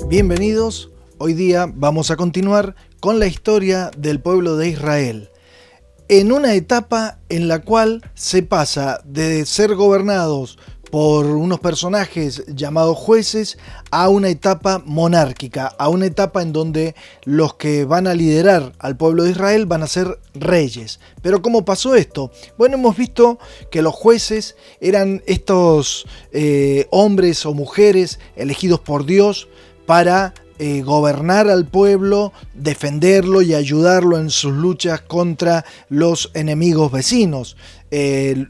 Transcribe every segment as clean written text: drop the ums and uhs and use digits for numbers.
Bienvenidos, hoy día vamos a continuar con la historia del pueblo de Israel, en una etapa en la cual se pasa de ser gobernados por unos personajes llamados jueces a una etapa monárquica, a una etapa en donde los que van a liderar al pueblo de Israel van a ser reyes. Pero ¿cómo pasó esto? Bueno, hemos visto que los jueces eran estos hombres o mujeres elegidos por Dios para gobernar al pueblo, defenderlo y ayudarlo en sus luchas contra los enemigos vecinos.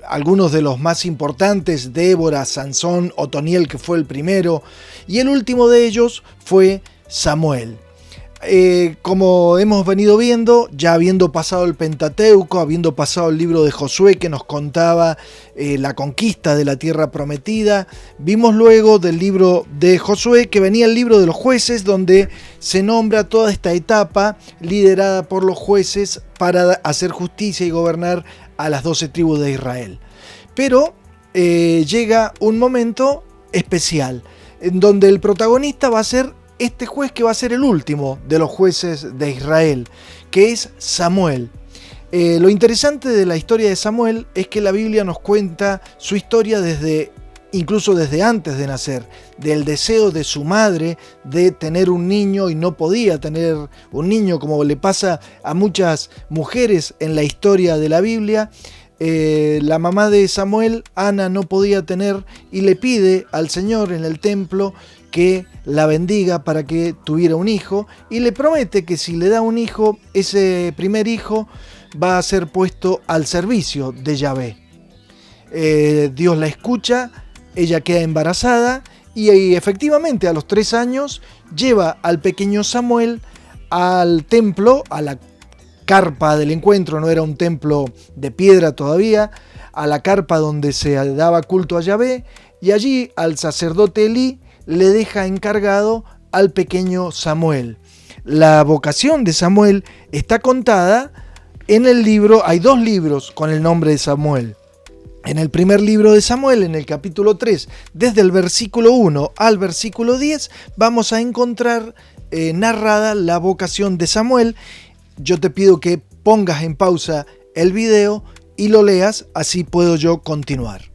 Algunos de los más importantes, Débora, Sansón, Otoniel, que fue el primero, y el último de ellos fue Samuel. Como hemos venido viendo, ya habiendo pasado el Pentateuco, habiendo pasado el libro de Josué que nos contaba la conquista de la tierra prometida, vimos luego del libro de Josué que venía el libro de los jueces, donde se nombra toda esta etapa liderada por los jueces para hacer justicia y gobernar a las 12 tribus de Israel. Pero llega un momento especial en donde el protagonista va a ser este juez que va a ser el último de los jueces de Israel, que es Samuel. Lo interesante de la historia de Samuel es que la Biblia nos cuenta su historia incluso desde antes de nacer, del deseo de su madre de tener un niño y no podía tener un niño, como le pasa a muchas mujeres en la historia de la Biblia. La mamá de Samuel, Ana, no podía tener y le pide al Señor en el templo que la bendiga para que tuviera un hijo, y le promete que si le da un hijo, ese primer hijo va a ser puesto al servicio de Yahvé. Dios la escucha, ella queda embarazada y efectivamente a los 3 años lleva al pequeño Samuel al templo, a la carpa del encuentro, no era un templo de piedra todavía, a la carpa donde se daba culto a Yahvé, y allí al sacerdote Elí le deja encargado al pequeño Samuel. La vocación de Samuel está contada en el libro, hay 2 libros con el nombre de Samuel. En el primer libro de Samuel, en el capítulo 3, desde el versículo 1 al versículo 10, vamos a encontrar narrada la vocación de Samuel. Yo te pido que pongas en pausa el video y lo leas, así puedo yo continuar.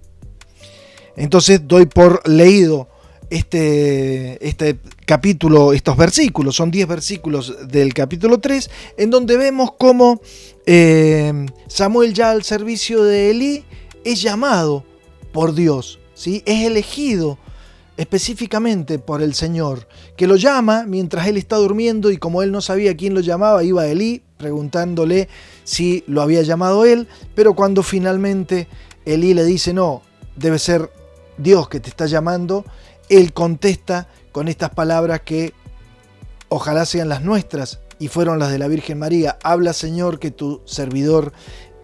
Entonces doy por leído este capítulo, estos versículos, son 10 versículos del capítulo 3, en donde vemos cómo Samuel, ya al servicio de Elí, es llamado por Dios, ¿sí? Es elegido específicamente por el Señor, que lo llama mientras él está durmiendo, y como él no sabía quién lo llamaba, iba a Elí preguntándole si lo había llamado él, pero cuando finalmente Elí le dice no, debe ser Dios que te está llamando, él contesta con estas palabras que ojalá sean las nuestras y fueron las de la Virgen María: habla, Señor, que tu servidor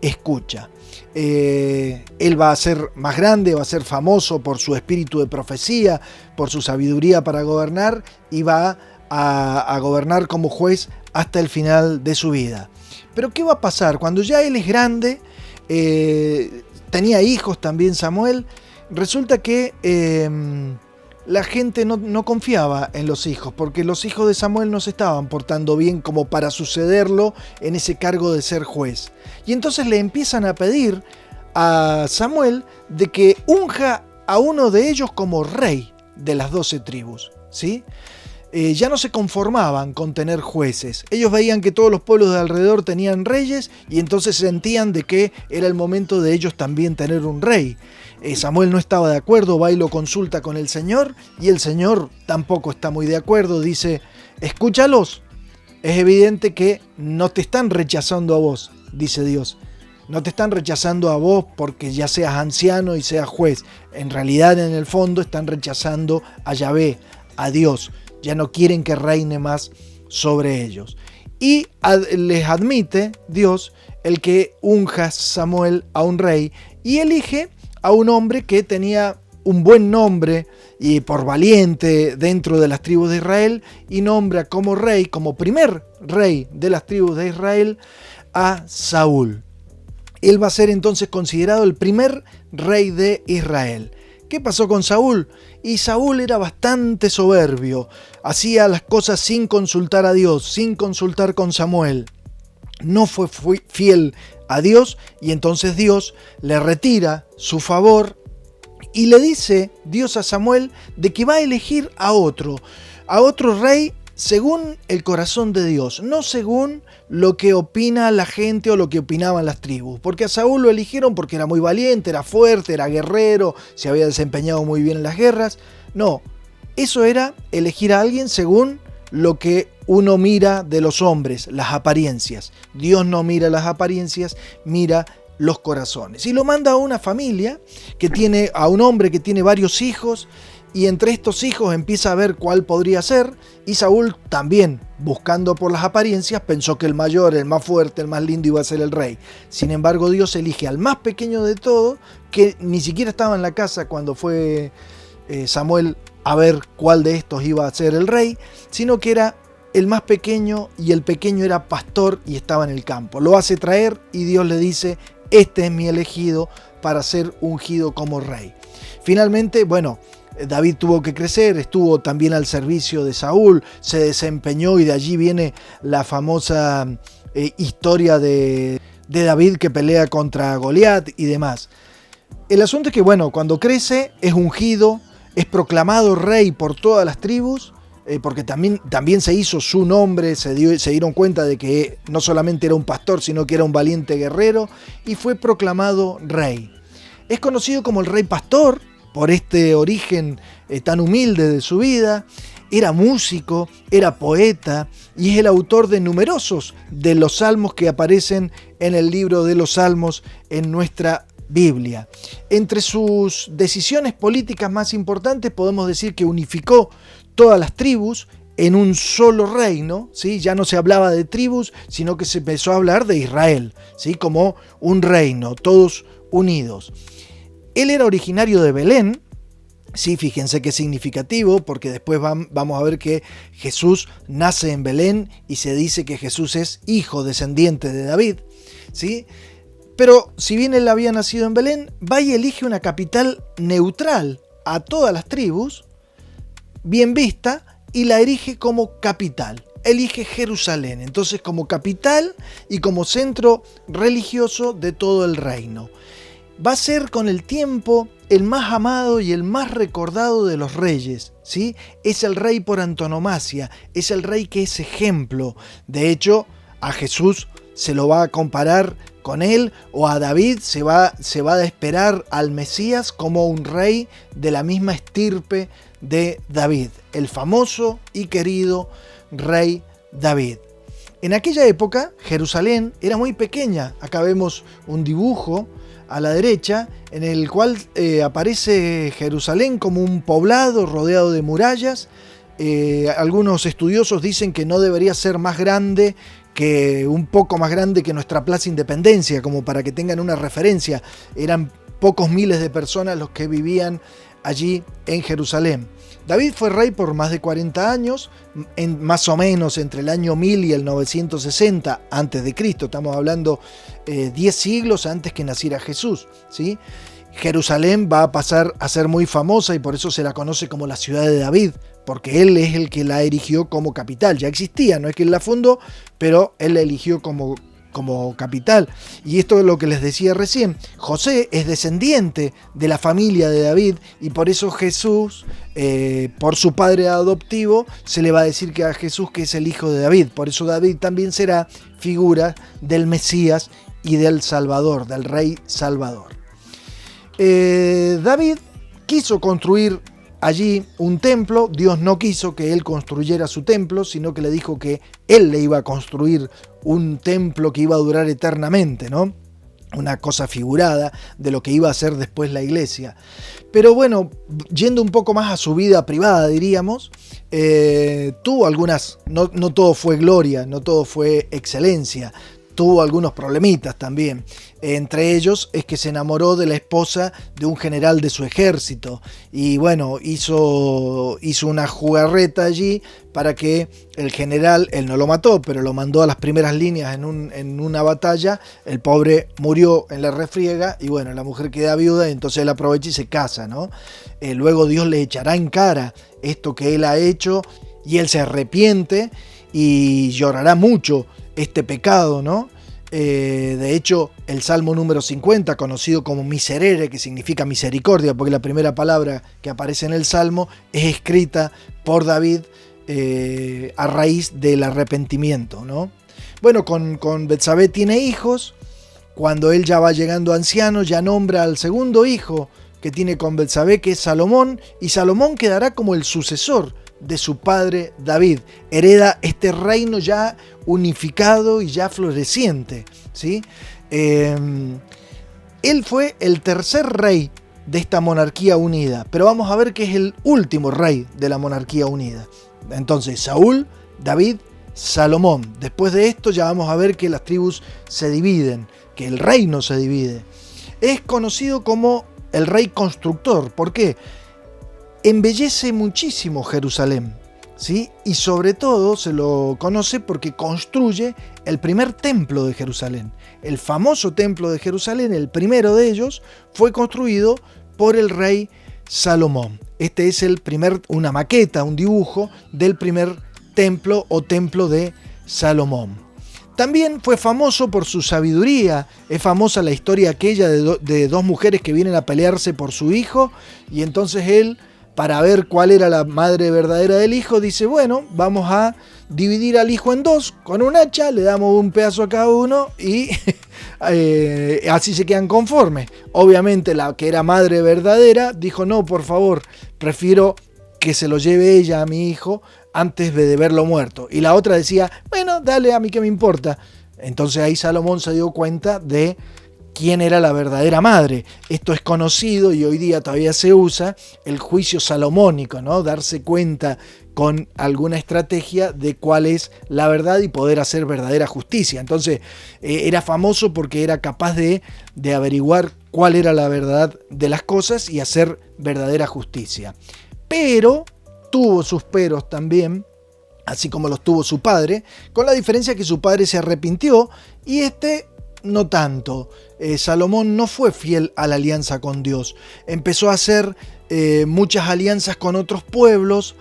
escucha. Él va a ser más grande, va a ser famoso por su espíritu de profecía, por su sabiduría para gobernar, y va a gobernar como juez hasta el final de su vida. Pero ¿qué va a pasar? Cuando ya él es grande, tenía hijos también Samuel, resulta que la gente no confiaba en los hijos, porque los hijos de Samuel no se estaban portando bien como para sucederlo en ese cargo de ser juez. Y entonces le empiezan a pedir a Samuel de que unja a uno de ellos como rey de las 12 tribus, ¿sí? Ya no se conformaban con tener jueces. Ellos veían que todos los pueblos de alrededor tenían reyes, y entonces sentían de que era el momento de ellos también tener un rey. Samuel no estaba de acuerdo, va y lo consulta con el Señor, y el Señor tampoco está muy de acuerdo. Dice: escúchalos, es evidente que no te están rechazando a vos, dice Dios. No te están rechazando a vos porque ya seas anciano y seas juez. En realidad, en el fondo, están rechazando a Yahvé, a Dios. Ya no quieren que reine más sobre ellos. Y les admite Dios el que unja Samuel a un rey, y elige a un hombre que tenía un buen nombre y por valiente dentro de las tribus de Israel, y nombra como rey, como primer rey de las tribus de Israel, a Saúl. Él va a ser entonces considerado el primer rey de Israel. ¿Qué pasó con Saúl? Y Saúl era bastante soberbio, hacía las cosas sin consultar a Dios, sin consultar con Samuel. No fue fiel a Dios y entonces Dios le retira su favor y le dice Dios a Samuel de que va a elegir a otro rey según el corazón de Dios, no según lo que opina la gente o lo que opinaban las tribus. Porque a Saúl lo eligieron porque era muy valiente, era fuerte, era guerrero, se había desempeñado muy bien en las guerras. No, eso era elegir a alguien según lo que uno mira de los hombres, las apariencias. Dios no mira las apariencias, mira los corazones. Y lo manda a una familia a un hombre que tiene varios hijos, y entre estos hijos empieza a ver cuál podría ser, y Saúl también, buscando por las apariencias, pensó que el mayor, el más fuerte, el más lindo iba a ser el rey. Sin embargo, Dios elige al más pequeño de todos, que ni siquiera estaba en la casa cuando fue Samuel a ver cuál de estos iba a ser el rey, sino que era el más pequeño, y el pequeño era pastor y estaba en el campo. Lo hace traer y Dios le dice: este es mi elegido para ser ungido como rey. Finalmente, bueno, David tuvo que crecer, estuvo también al servicio de Saúl, se desempeñó, y de allí viene la famosa historia de David que pelea contra Goliat y demás. El asunto es que, bueno, cuando crece es ungido, es proclamado rey por todas las tribus, porque también se hizo su nombre, se dieron cuenta de que no solamente era un pastor, sino que era un valiente guerrero, y fue proclamado rey. Es conocido como el rey pastor por este origen tan humilde de su vida. Era músico, era poeta, y es el autor de numerosos de los salmos que aparecen en el libro de los Salmos en nuestra Biblia. Entre sus decisiones políticas más importantes podemos decir que unificó todas las tribus en un solo reino, ¿sí? Ya no se hablaba de tribus, sino que se empezó a hablar de Israel, ¿sí? Como un reino, todos unidos. Él era originario de Belén. Sí, fíjense qué significativo, porque después vamos a ver que Jesús nace en Belén y se dice que Jesús es hijo descendiente de David, ¿sí? Pero si bien él había nacido en Belén, va y elige una capital neutral a todas las tribus, bien vista, y la erige como capital. Elige Jerusalén, entonces como capital y como centro religioso de todo el reino. Va a ser con el tiempo el más amado y el más recordado de los reyes, ¿sí? Es el rey por antonomasia, es el rey que es ejemplo. De hecho, a Jesús se lo va a comparar con él, o a David se va a esperar al Mesías como un rey de la misma estirpe de David, el famoso y querido rey David. En aquella época, Jerusalén era muy pequeña. Acá vemos un dibujo a la derecha en el cual aparece Jerusalén como un poblado rodeado de murallas. Algunos estudiosos dicen que no debería ser más grande, que un poco más grande que nuestra Plaza Independencia, como para que tengan una referencia. Eran pocos miles de personas los que vivían allí en Jerusalén. David fue rey por más de 40 años, más o menos entre el año 1000 y el 960 a.C. Estamos hablando 10 siglos antes que naciera Jesús, ¿sí? Jerusalén va a pasar a ser muy famosa y por eso se la conoce como la ciudad de David, porque él es el que la erigió como capital. Ya existía, no es que él la fundó, pero él la eligió como capital. Y esto es lo que les decía recién. José es descendiente de la familia de David, y por eso Jesús, por su padre adoptivo, se le va a decir que a Jesús que es el hijo de David. Por eso David también será figura del Mesías y del Salvador, del Rey Salvador. David quiso construir allí un templo. Dios no quiso que él construyera su templo, sino que le dijo que él le iba a construir un templo que iba a durar eternamente, ¿no? Una cosa figurada de lo que iba a ser después la iglesia. Pero bueno, yendo un poco más a su vida privada, diríamos, tuvo algunas, no todo fue gloria, no todo fue excelencia. tuvo algunos problemitas también. Entre ellos es que se enamoró de la esposa de un general de su ejército y bueno, hizo una jugarreta allí para que el general, él no lo mató, pero lo mandó a las primeras líneas en una batalla. El pobre murió en la refriega y bueno, la mujer queda viuda y entonces él aprovecha y se casa, ¿no? Luego Dios le echará en cara esto que él ha hecho y él se arrepiente y llorará mucho este pecado, ¿no? De hecho, el Salmo número 50, conocido como Miserere, que significa misericordia, porque la primera palabra que aparece en el Salmo es escrita por David a raíz del arrepentimiento, ¿no? Bueno, con Betsabé tiene hijos. Cuando él ya va llegando anciano, ya nombra al segundo hijo que tiene con Betsabé, que es Salomón, y Salomón quedará como el sucesor de su padre David. Hereda este reino ya unificado y ya floreciente, ¿sí? Él fue el tercer rey de esta monarquía unida, pero vamos a ver que es el último rey de la monarquía unida. Entonces, Saúl, David, Salomón. Después de esto ya vamos a ver que las tribus se dividen, que el reino se divide. Es conocido como el rey constructor. ¿Por qué? Embellece muchísimo Jerusalén, ¿sí? Y sobre todo se lo conoce porque construye el primer templo de Jerusalén. El famoso templo de Jerusalén, el primero de ellos, fue construido por el rey Salomón. Este es una maqueta, un dibujo del primer templo o templo de Salomón. También fue famoso por su sabiduría. Es famosa la historia aquella de dos mujeres que vienen a pelearse por su hijo y entonces él, para ver cuál era la madre verdadera del hijo, dice, bueno, vamos a dividir al hijo en dos con un hacha, le damos un pedazo a cada uno y así se quedan conformes. Obviamente la que era madre verdadera dijo, no, por favor, prefiero que se lo lleve ella a mi hijo antes de verlo muerto. Y la otra decía, bueno, dale, a mí qué me importa. Entonces ahí Salomón se dio cuenta de quién era la verdadera madre. Esto es conocido y hoy día todavía se usa, el juicio salomónico, ¿no? Darse cuenta con alguna estrategia de cuál es la verdad y poder hacer verdadera justicia. Entonces era famoso porque era capaz de averiguar cuál era la verdad de las cosas y hacer verdadera justicia. Pero tuvo sus peros también, así como los tuvo su padre, con la diferencia que su padre se arrepintió y no tanto. Salomón no fue fiel a la alianza con Dios. Empezó a hacer muchas alianzas con otros pueblos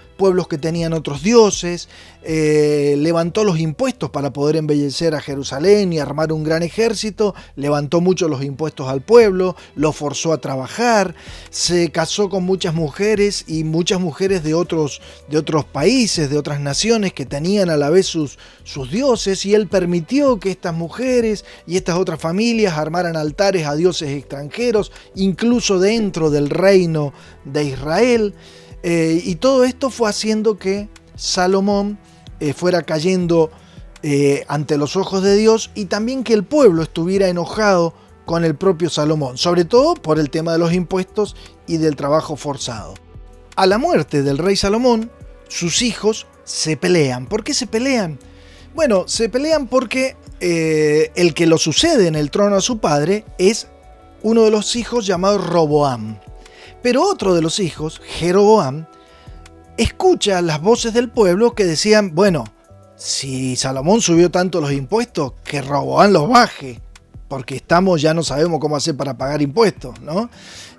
que tenían otros dioses. Levantó los impuestos para poder embellecer a Jerusalén y armar un gran ejército. Levantó mucho los impuestos al pueblo, lo forzó a trabajar. Se casó con muchas mujeres y muchas mujeres de otros países, de otras naciones que tenían a la vez sus dioses, y él permitió que estas mujeres y estas otras familias armaran altares a dioses extranjeros, incluso dentro del reino de Israel. Y todo esto fue haciendo que Salomón fuera cayendo ante los ojos de Dios, y también que el pueblo estuviera enojado con el propio Salomón, sobre todo por el tema de los impuestos y del trabajo forzado. A la muerte del rey Salomón, sus hijos se pelean. ¿Por qué se pelean? Bueno, se pelean porque el que lo sucede en el trono a su padre es uno de los hijos llamado Roboam. Pero otro de los hijos, Jeroboam, escucha las voces del pueblo que decían, bueno, si Salomón subió tanto los impuestos, que Roboam los baje, porque ya no sabemos cómo hacer para pagar impuestos, ¿no?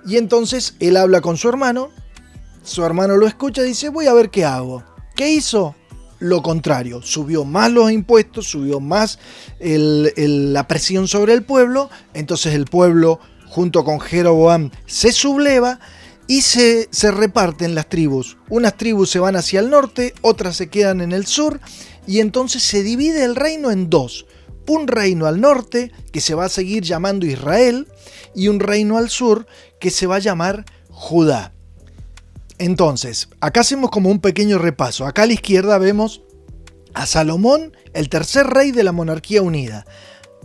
Y entonces él habla con su hermano lo escucha y dice, voy a ver qué hago. ¿Qué hizo? Lo contrario, subió más los impuestos, subió más la presión sobre el pueblo. Entonces el pueblo, junto con Jeroboam, se subleva y se reparten las tribus. Unas tribus se van hacia el norte, otras se quedan en el sur, y entonces se divide el reino en dos. Un reino al norte, que se va a seguir llamando Israel, y un reino al sur, que se va a llamar Judá. Entonces, acá hacemos como un pequeño repaso. Acá a la izquierda vemos a Salomón, el tercer rey de la monarquía unida.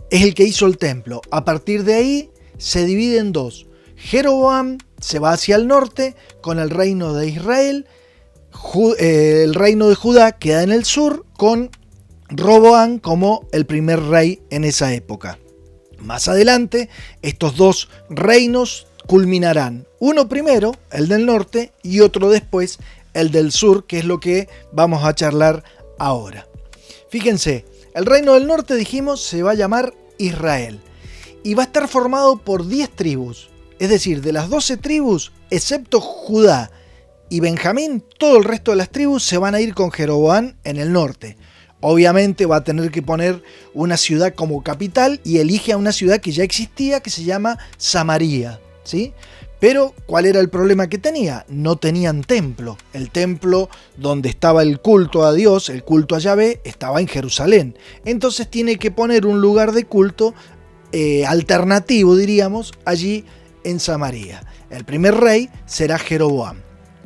Es el que hizo el templo. A partir de ahí se divide en dos. Jeroboam se va hacia el norte con el reino de Israel. El reino de Judá queda en el sur con Roboam como el primer rey en esa época. Más adelante, estos dos reinos culminarán. Uno primero, el del norte, y otro después, el del sur, que es lo que vamos a charlar ahora. Fíjense, el reino del norte, dijimos, se va a llamar Israel. Y va a estar formado por 10 tribus. Es decir, de las 12 tribus, excepto Judá y Benjamín, todo el resto de las tribus se van a ir con Jeroboam en el norte. Obviamente va a tener que poner una ciudad como capital y elige a una ciudad que ya existía, que se llama Samaria, ¿sí? Pero, ¿cuál era el problema que tenía? No tenían templo. El templo donde estaba el culto a Dios, el culto a Yahvé, estaba en Jerusalén. Entonces tiene que poner un lugar de culto alternativo, diríamos, allí en Samaria. El primer rey será Jeroboam.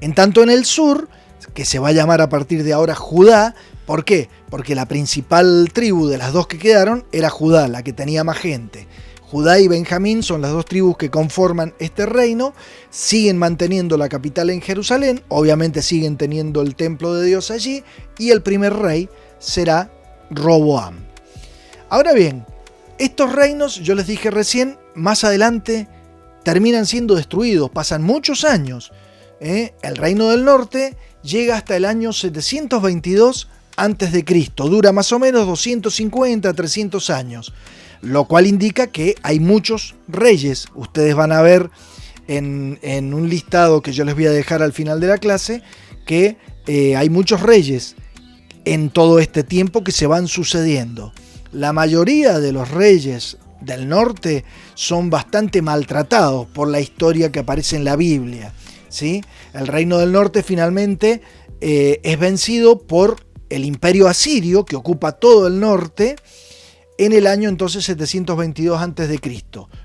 En tanto en el sur, que se va a llamar a partir de ahora Judá. ¿Por qué? Porque la principal tribu de las dos que quedaron era Judá, la que tenía más gente. Judá y Benjamín son las dos tribus que conforman este reino, siguen manteniendo la capital en Jerusalén, obviamente siguen teniendo el templo de Dios allí, y el primer rey será Roboam. Ahora bien, estos reinos, yo les dije recién, más adelante terminan siendo destruidos, pasan muchos años. El reino del norte llega hasta el año 722 antes de Cristo, dura más o menos 250 a 300 años, lo cual indica que hay muchos reyes. Ustedes van a ver en un listado que yo les voy a dejar al final de la clase que hay muchos reyes en todo este tiempo que se van sucediendo. La mayoría de los reyes del norte son bastante maltratados por la historia que aparece en la Biblia, ¿sí? El reino del norte finalmente es vencido por el imperio asirio, que ocupa todo el norte, en el año entonces 722 a.C.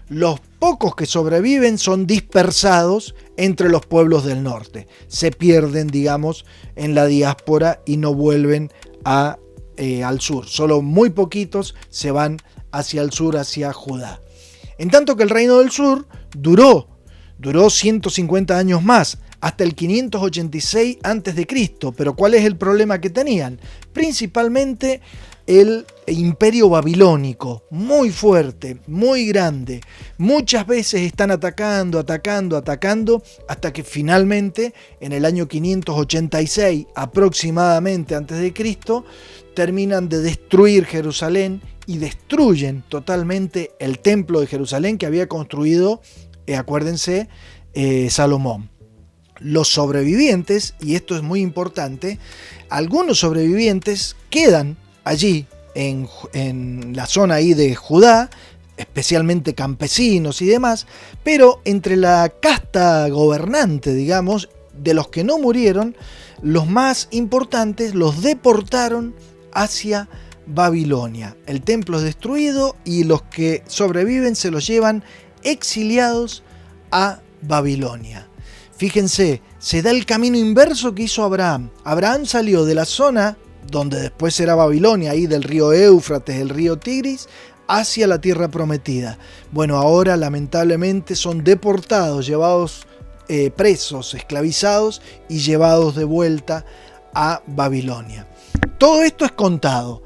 Los pocos que sobreviven son dispersados entre los pueblos del norte. Se pierden, digamos, en la diáspora y no vuelven al sur. Solo muy poquitos se van hacia el sur, hacia Judá. En tanto que el reino del sur duró 150 años más, hasta el 586 a.C. Pero ¿cuál es el problema que tenían? Principalmente el imperio babilónico, muy fuerte, muy grande. Muchas veces están atacando, hasta que finalmente, en el año 586 aproximadamente antes de Cristo, terminan de destruir Jerusalén y destruyen totalmente el templo de Jerusalén que había construido, acuérdense, Salomón. Los sobrevivientes, y esto es muy importante, algunos sobrevivientes quedan allí en la zona ahí de Judá, especialmente campesinos y demás, pero entre la casta gobernante, digamos, de los que no murieron, los más importantes los deportaron hacia Babilonia. El templo es destruido y los que sobreviven se los llevan exiliados a Babilonia. Fíjense, se da el camino inverso que hizo Abraham. Abraham salió de la zona donde después será Babilonia, ahí del río Éufrates, el río Tigris, hacia la tierra prometida. Bueno, ahora lamentablemente son deportados, llevados presos, esclavizados y llevados de vuelta a Babilonia. Todo esto es contado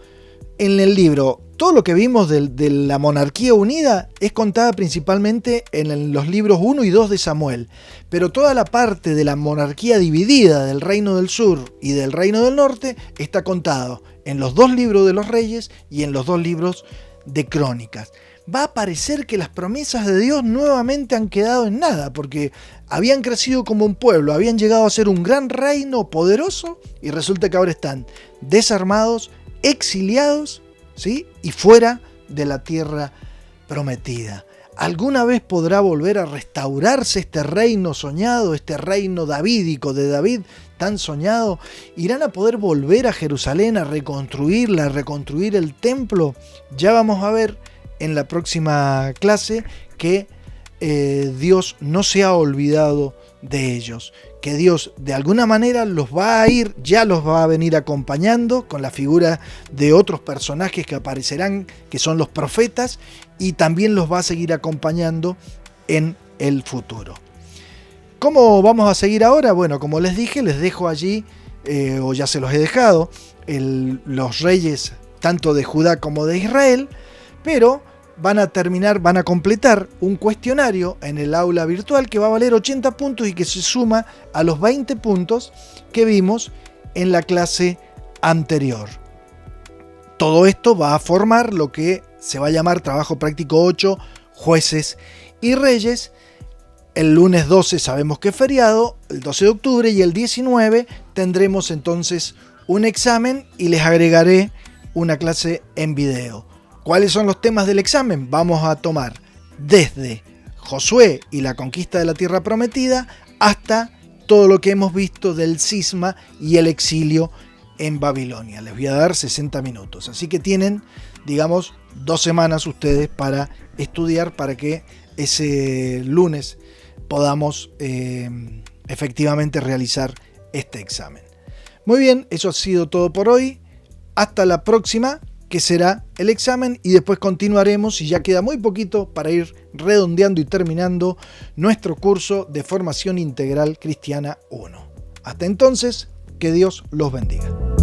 en el libro. Todo lo que vimos de la monarquía unida es contada principalmente en los libros 1 y 2 de Samuel, pero toda la parte de la monarquía dividida del reino del sur y del reino del norte está contado en los 2 libros de los reyes y en los 2 libros de crónicas. Va a parecer que las promesas de Dios nuevamente han quedado en nada, porque habían crecido como un pueblo, habían llegado a ser un gran reino poderoso y resulta que ahora están desarmados, exiliados, ¿sí? Y fuera de la tierra prometida. ¿Alguna vez podrá volver a restaurarse este reino soñado, este reino davídico de David tan soñado? ¿Irán a poder volver a Jerusalén a reconstruirla, a reconstruir el templo? Ya vamos a ver en la próxima clase que Dios no se ha olvidado de ellos, que Dios de alguna manera los va a venir acompañando con la figura de otros personajes que aparecerán, que son los profetas, y también los va a seguir acompañando en el futuro. ¿Cómo vamos a seguir ahora? Bueno, como les dije, les dejo allí, o ya se los he dejado, los reyes tanto de Judá como de Israel, pero van a completar un cuestionario en el aula virtual que va a valer 80 puntos y que se suma a los 20 puntos que vimos en la clase anterior. Todo esto va a formar lo que se va a llamar Trabajo Práctico 8, Jueces y Reyes. El lunes 12 sabemos que es feriado, el 12 de octubre, y el 19 tendremos entonces un examen y les agregaré una clase en video. ¿Cuáles son los temas del examen? Vamos a tomar desde Josué y la conquista de la tierra prometida hasta todo lo que hemos visto del cisma y el exilio en Babilonia. Les voy a dar 60 minutos. Así que tienen, digamos, 2 semanas ustedes para estudiar para que ese lunes podamos efectivamente realizar este examen. Muy bien, eso ha sido todo por hoy. Hasta la próxima, que será el examen, y después continuaremos, y ya queda muy poquito para ir redondeando y terminando nuestro curso de Formación Integral Cristiana 1. Hasta entonces, que Dios los bendiga.